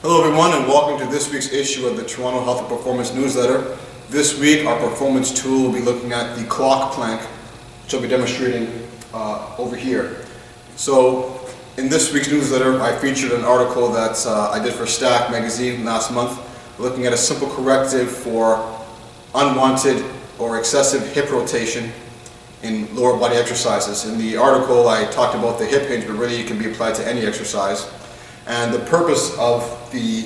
Hello everyone, and welcome to this week's issue of the Toronto Health and Performance newsletter. This week our performance tool will be looking at the clock plank, which I'll be demonstrating over here. So in this week's newsletter I featured an article that I did for Stack magazine last month, looking at a simple corrective for unwanted or excessive hip rotation in lower body exercises. In the article I talked about the hip hinge, but really it can be applied to any exercise. And the purpose of the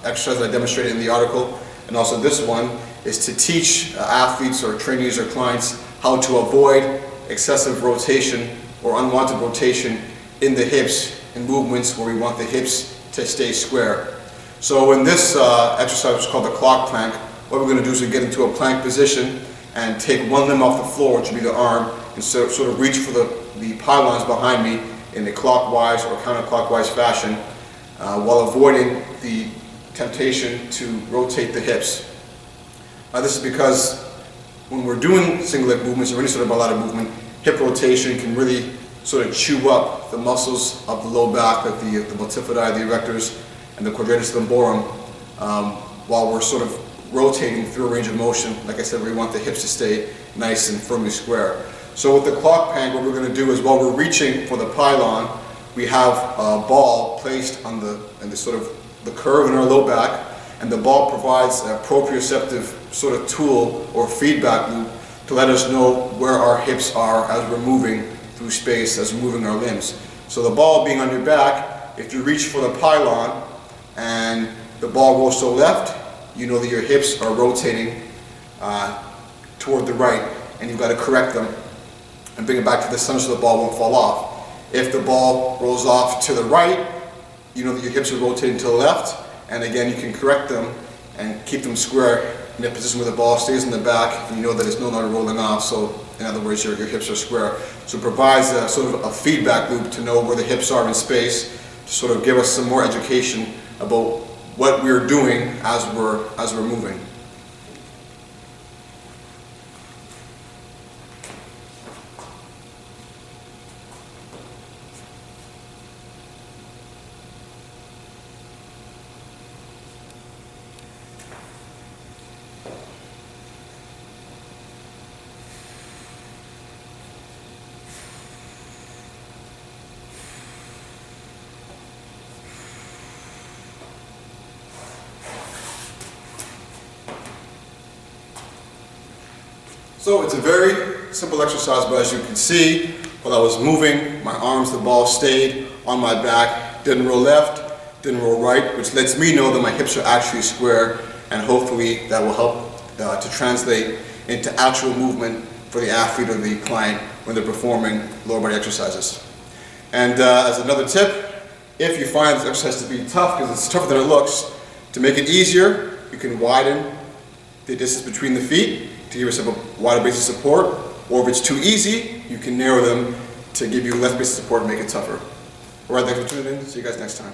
exercise that I demonstrated in the article, and also this one, is to teach athletes or trainees or clients how to avoid excessive rotation or unwanted rotation in the hips in movements where we want the hips to stay square. So in this exercise, which is called the clock plank, what we're going to do is we get into a plank position and take one limb off the floor, which would be the arm, and sort of reach for the pylons behind me in a clockwise or counterclockwise fashion, while avoiding the temptation to rotate the hips. This is because when we're doing single leg movements or any sort of ballada movement, hip rotation can really sort of chew up the muscles of the low back, like the multifidi, the erectors, and the quadratus lumborum, while we're sort of rotating through a range of motion. Like I said, we want the hips to stay nice and firmly square. So with the clock plank, what we're going to do is while we're reaching for the pylon, we have a ball placed on the sort of the curve in our low back, and the ball provides a proprioceptive sort of tool or feedback loop to let us know where our hips are as we're moving through space, as we're moving our limbs. So the ball being on your back, if you reach for the pylon and the ball rolls to the left, you know that your hips are rotating toward the right, and you've got to correct them and bring it back to the center so the ball won't fall off. If the ball rolls off to the right, you know that your hips are rotating to the left, and again you can correct them and keep them square in a position where the ball stays in the back and you know that it's no longer rolling off. So in other words, your hips are square. So it provides a sort of a feedback loop to know where the hips are in space, to sort of give us some more education about what we're doing as we're moving. So it's a very simple exercise, but as you can see, while I was moving my arms, the ball stayed on my back, didn't roll left, didn't roll right, which lets me know that my hips are actually square, and hopefully that will help to translate into actual movement for the athlete or the client when they're performing lower body exercises. And as another tip, if you find this exercise to be tough, because it's tougher than it looks, to make it easier, you can widen the distance between the feet to give yourself a wider base of support, or if it's too easy, you can narrow them to give you less base of support and make it tougher. Alright, thanks for tuning in. See you guys next time.